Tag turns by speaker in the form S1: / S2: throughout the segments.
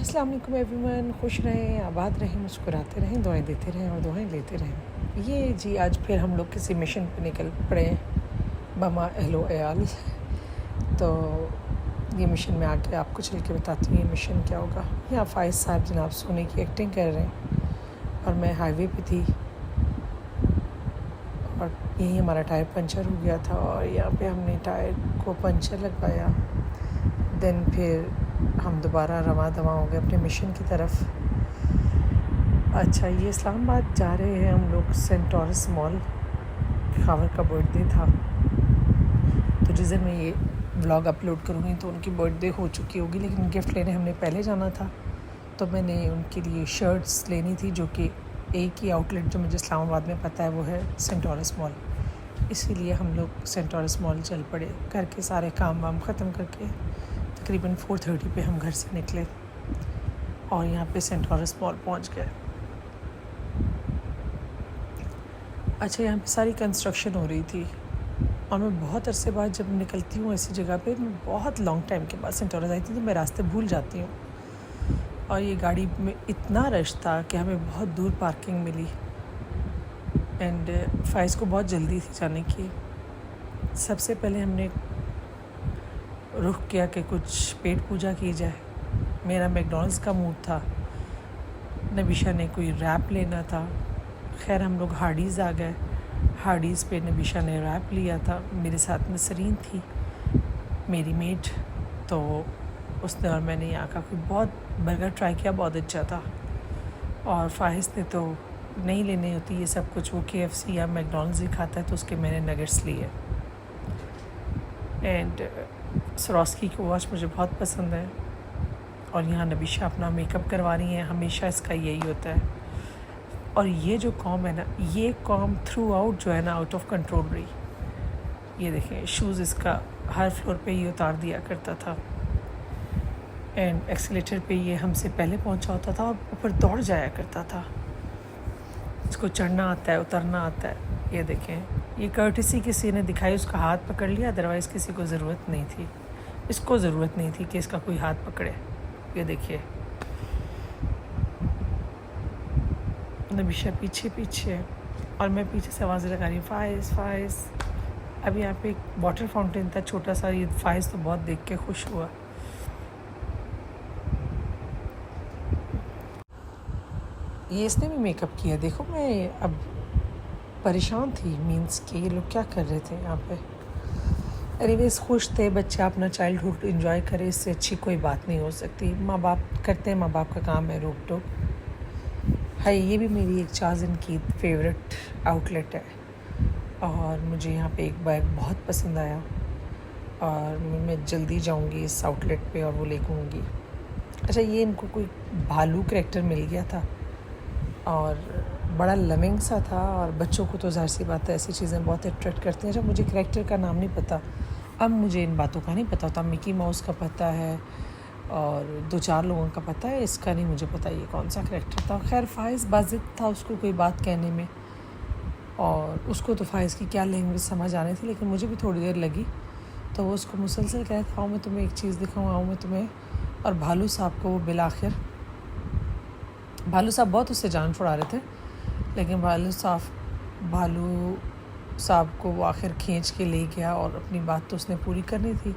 S1: अस्सलाम वालेकुम एवरीवन। खुश रहें, आबाद रहें, मुस्कुराते रहें, दुआएं देते रहें और दुआएं लेते रहें। ये जी आज फिर हम लोग किसी मिशन पे निकल पड़े हैं बमा एहलो एयाल। तो ये मिशन में आके आपको चल के बताती हूँ ये मिशन क्या होगा। यहाँ फाइज साहब जनाब सोने की एक्टिंग कर रहे हैं और मैं हाईवे पे थी और यही हमारा टायर पंचर हो गया था और यहाँ पे हमने टायर को पंचर लगवाया। देन फिर हम दोबारा रवां दवा हो गए अपने मिशन की तरफ। अच्छा, ये इस्लामाबाद जा रहे हैं हम लोग। सेंटोरस मॉल खावर का बर्थडे था, तो जिस दिन मैं ये व्लॉग अपलोड करूँगी तो उनकी बर्थडे हो चुकी होगी, लेकिन गिफ्ट लेने हमने पहले जाना था। तो मैंने उनके लिए शर्ट्स लेनी थी, जो कि एक ही आउटलेट जो मुझे इस्लामाबाद में पता है वो है सेंटोरस मॉल। इसीलिए हम लोग सेंटोरस मॉल चल पड़े। घर के सारे काम वाम ख़त्म करके तकरीबन 4:30 पे हम घर से निकले और यहाँ पे सेंटोरस मॉल पहुँच गए। अच्छा, यहाँ पे सारी कंस्ट्रक्शन हो रही थी और मैं बहुत अरसे बाद जब निकलती हूँ ऐसी जगह पे, मैं बहुत लॉन्ग टाइम के बाद सेंटोरस आई थी, तो मैं रास्ते भूल जाती हूँ। और ये गाड़ी में इतना रश था कि हमें बहुत दूर पार्किंग मिली एंड फाइज को बहुत जल्दी थी जाने की। सबसे पहले हमने रुख किया कि कुछ पेट पूजा की जाए। मेरा मैकडॉनल्ड्स का मूड था, नबीशा ने कोई रैप लेना था। खैर हम लोग हार्डीज़ आ गए। हार्डीज़ पे नबीशा ने रैप लिया था। मेरे साथ में सरीन थी, मेरी मेट, तो उसने और मैंने यहाँ का कोई बहुत बर्गर ट्राई किया, बहुत अच्छा था। और फाहिश ने तो नहीं लेने होती ये सब कुछ, वो KFC या मैकडॉनल्ड्स ही खाता है, तो उसके मैंने नगेट्स लिए। एंड स्वरोस्की की वॉच मुझे बहुत पसंद है और यहाँ नबीशा अपना मेकअप करवा रही हैं। हमेशा इसका यही होता है। और ये जो कॉम है ना, ये कॉम थ्रू आउट जो है ना आउट ऑफ कंट्रोल रही। ये देखें, शूज़ इसका हर फ्लोर पे ये उतार दिया करता था एंड एक्सीलेटर पे ये हमसे पहले पहुंचा होता था और ऊपर दौड़ जाया करता था। इसको चढ़ना आता है, उतरना आता है। ये देखें, ये कर्टिसी किसी ने दिखाई, उसका हाथ पकड़ लिया, अदरवाइज़ किसी को ज़रूरत नहीं थी। इसको ज़रूरत नहीं थी कि इसका कोई हाथ पकड़े। ये देखिए, नबीशा पीछे पीछे और मैं पीछे से आवाज़ लगा रही हूँ, फाइज फाइज। अब यहाँ पे एक वाटर फाउंटेन था छोटा सा। ये फाइज तो बहुत देख के खुश हुआ। ये इसने भी मेकअप किया। देखो, मैं अब परेशान थी, मीन्स कि ये लोग क्या कर रहे थे यहाँ पे। एनीवेज खुश थे बच्चे, अपना चाइल्डहुड एंजॉय करे, इससे अच्छी कोई बात नहीं हो सकती। माँ बाप करते हैं, माँ बाप का काम है रोक टोक है। ये भी मेरी एक चाज़न की फेवरेट आउटलेट है और मुझे यहाँ पे एक बैग बहुत पसंद आया और मैं जल्दी जाऊँगी इस आउटलेट पे और वो लेकर। अच्छा, ये इनको कोई भालू करैक्टर मिल गया था और बड़ा लमिंग सा था और बच्चों को तो ज़ाहिर सी बात है ऐसी चीज़ें बहुत अट्रैक्ट करती हैं। अच्छा, मुझे करैक्टर का नाम नहीं पता, अब मुझे इन बातों का नहीं पता होता। मिकी माउस का पता है और 2-4 लोगों का पता है, इसका नहीं मुझे पता ये कौन सा करैक्टर था। खैर फाइज बाजिद था उसको कोई बात कहने में और उसको तो फाइज की क्या लैंग्वेज समझ आनी थी, लेकिन मुझे भी थोड़ी देर लगी। तो वो उसको मुसलसल कह रहा था, आओ मैं तुम्हें एक चीज़ दिखाऊँ, आओ मैं तुम्हें। और भालू साहब को वो बिलाखिर, भालू साहब बहुत उससे जान छुड़ा रहे थे, लेकिन भालू साहब को वो आखिर खींच के ले गया और अपनी बात तो उसने पूरी करनी थी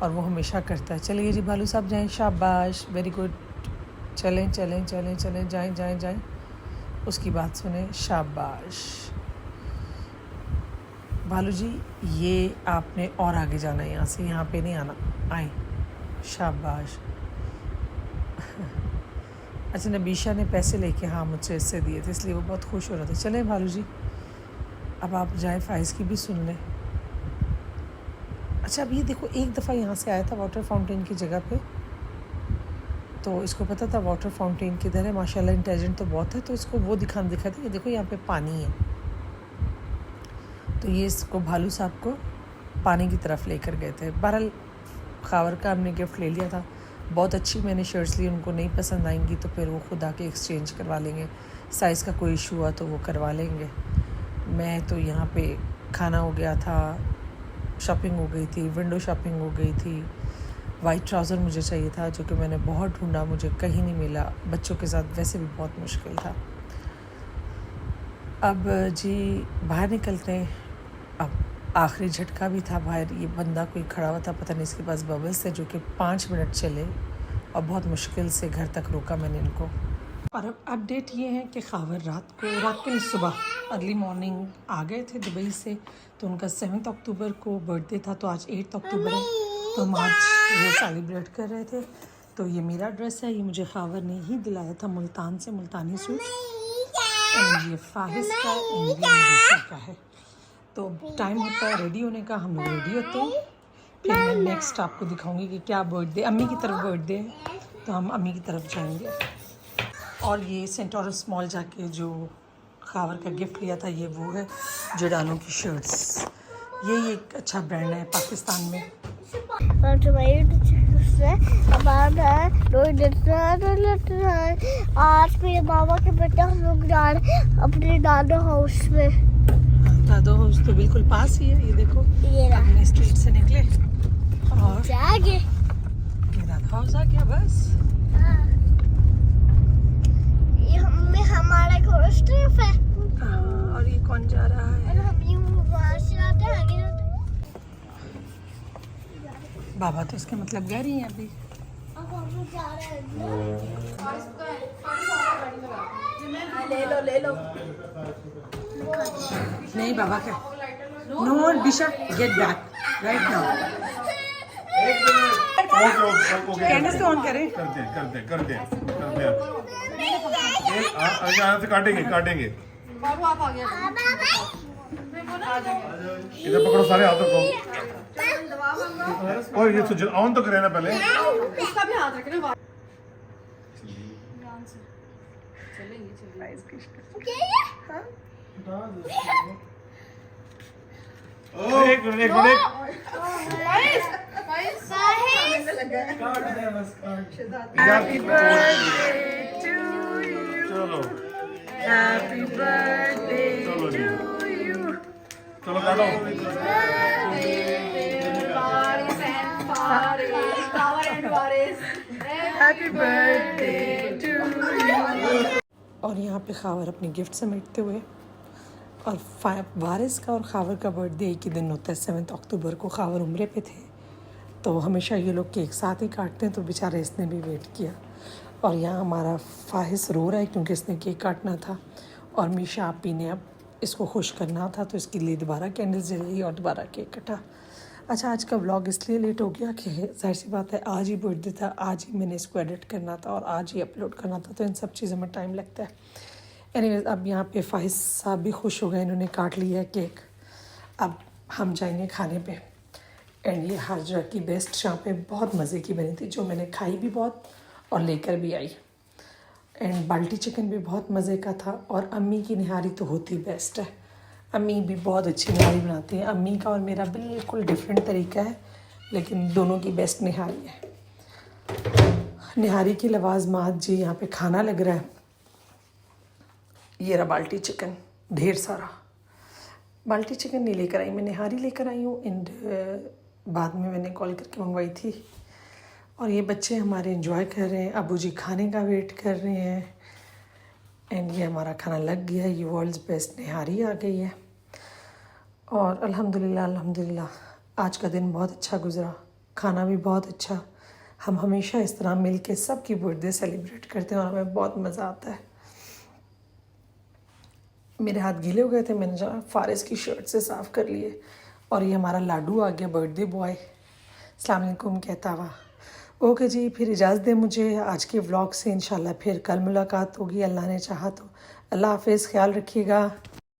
S1: और वो हमेशा करता है। चलिए जी भालू साहब जाएं, शाबाश, वेरी गुड, चलें चलें चलें चलें, जाएं जाएं जाएं, उसकी बात सुने, शाबाश। भालू जी, ये आपने और आगे जाना है, यहाँ से, यहाँ पे नहीं आना, आए, शाबाश। अच्छा, नबीशा ने पैसे लेके हाँ मुझसे इससे दिए थे, इसलिए वो बहुत खुश हो रहे थे। चलें भालू जी, अब आप जाए, फाइज़ की भी सुन लें। अच्छा, अब ये देखो, एक दफ़ा यहाँ से आया था वाटर फाउंटेन की जगह पे, तो इसको पता था वाटर फाउंटेन किधर है। माशाल्लाह इंटेलिजेंट तो बहुत है, तो इसको वो दिखाते ये देखो यहाँ पे पानी है। तो ये इसको भालू साहब को पानी की तरफ लेकर गए थे। बहरहाल खावर का हमने गिफ्ट ले लिया था। बहुत अच्छी मैंने शर्ट्स ली, उनको नहीं पसंद आएंगी तो फिर वो खुद आके एक्सचेंज करवा लेंगे। साइज़ का कोई इशू हुआ तो वो करवा लेंगे। मैं तो यहाँ पे खाना हो गया था, शॉपिंग हो गई थी, विंडो शॉपिंग हो गई थी, वाइट ट्राउज़र मुझे चाहिए था, जो कि मैंने बहुत ढूंढा, मुझे कहीं नहीं मिला। बच्चों के साथ वैसे भी बहुत मुश्किल था। अब जी बाहर निकलते हैं। अब आखिरी झटका भी था बाहर, ये बंदा कोई खड़ा हुआ था, पता नहीं इसके पास बबल्स थे, जो कि 5 मिनट चले और बहुत मुश्किल से घर तक रोका मैंने इनको। और अब अपडेट ये है कि खावर रात को नहीं, सुबह अर्ली मॉर्निंग आ गए थे दुबई से। तो उनका 7 अक्टूबर को बर्थडे था, तो आज 8 अक्टूबर है, तो हम आज वो सेलिब्रेट कर रहे थे। तो ये मेरा ड्रेस है, ये मुझे खावर ने ही दिलाया था मुल्तान से, मुल्तानी सूट। और ये फाहिस का और ये मनीषा का है। तो टाइम होता है रेडी होने का, हम लोग रेडी होते हैं। फिर मैं नेक्स्ट आपको दिखाऊंगी कि क्या बर्थडे, अम्मी की तरफ बर्थडे है, तो हम अम्मी की तरफ जाएंगे। और ये सेंटोरस मॉल जाके जो खावर का गिफ्ट लिया था, ये वो है जडानो की शर्ट्स। ये एक अच्छा ब्रांड है पाकिस्तान में।
S2: आज मेरे मामा के बेटे हम लोग जा रहे अपने दादो हाउस में।
S1: दादो हाउस तो बिल्कुल पास ही है, ये देखो अपने स्ट्रीट से निकले और
S2: आगे
S1: ये दादो हाउस आ गया बस।
S2: ये हमारा घोष तरफ है।
S1: और ये कौन जा रहा है?
S2: हम यूं वहाँ से आते हैं, आगे जाते हैं।
S1: बाबा तो इसके मतलब गह रही हैं अभी।
S2: अब हम लोग जा रहे हैं।
S3: ले लो
S1: नहीं बाबा क्या, no Disha get back right now. Candles तो ऑन करें।
S4: कर दे यहाँ से काटेंगे।
S3: बाबू आप आ गया
S4: इधर पकड़ो सारे हाथों को। और ये तो ऑन तो करे ना पहले।
S3: इसका भी हाथ रखना।
S4: एक minute
S1: happy birthday to you,
S4: चलो
S1: हैप्पी बर्थडे
S4: चलो जी,
S1: टू यू।
S4: चलो काटो।
S1: Happy birthday to you. और यहाँ पे खावर अपनी गिफ्ट समेटते हुए, और वारिस का और खावर का बर्थडे एक ही दिन होता है 7 अक्टूबर को। खावर उम्रे पे थे, तो हमेशा ये लोग केक साथ ही काटते हैं, तो बेचारे इसने भी वेट किया। और यहाँ हमारा फाहिस रो रहा है क्योंकि इसने केक काटना था, और मीशा आपी ने अब इसको खुश करना था, तो इसके लिए दोबारा कैंडल्स जलाई और दोबारा केक कटा। अच्छा, आज का व्लॉग इसलिए लेट हो गया कि जाहिर सी बात है आज ही बर्थडे था, आज ही मैंने इसको एडिट करना था और आज ही अपलोड करना था, तो इन सब चीज़ों में टाइम लगता है। एनीवेज, अब यहाँ पे फाहिस साहब भी खुश हो गए, इन्होंने काट लिया है केक। अब हम जाएंगे खाने पे। एंड ये हाजरा की बेस्ट यहाँ पे बहुत मज़े की बनी थी, जो मैंने खाई भी बहुत और लेकर भी आई। एंड बाल्टी चिकन भी बहुत मज़े का था, और अम्मी की निहारी तो होती बेस्ट है। अम्मी भी बहुत अच्छी निहारी बनाती हैं। अम्मी का और मेरा बिल्कुल डिफरेंट तरीका है, लेकिन दोनों की बेस्ट निहारी है। निहारी की लवाजमात जी यहाँ पे खाना लग रहा है। ये रहा बाल्टी चिकन, ढेर सारा। बाल्टी चिकन नहीं लेकर आई मैं, निहारी लेकर आई हूँ। एंड बाद में मैंने कॉल करके मंगवाई थी। और ये बच्चे हमारे एंजॉय कर रहे हैं, अबू जी खाने का वेट कर रहे हैं। एंड ये हमारा खाना लग गया है, ये वर्ल्ड्स बेस्ट निहारी आ गई है। और अल्हम्दुलिल्लाह आज का दिन बहुत अच्छा गुजरा, खाना भी बहुत अच्छा। हम हमेशा इस तरह मिल के सब की बर्थडे सेलिब्रेट करते हैं और हमें बहुत मज़ा आता है। मेरे हाथ गीले हो गए थे, मैंने जहाँ फारिस की शर्ट से साफ़ कर लिए। और ये हमारा लाडू आ गया, बर्थडे बॉय। अस्सलाम वालेकुम कहता हुआ। ओके जी, फिर इजाज़त दें मुझे आज के व्लॉग से। इंशाल्लाह फिर कल मुलाकात होगी, अल्लाह ने चाहा तो। अल्लाह हाफ़िज़, ख्याल रखिएगा।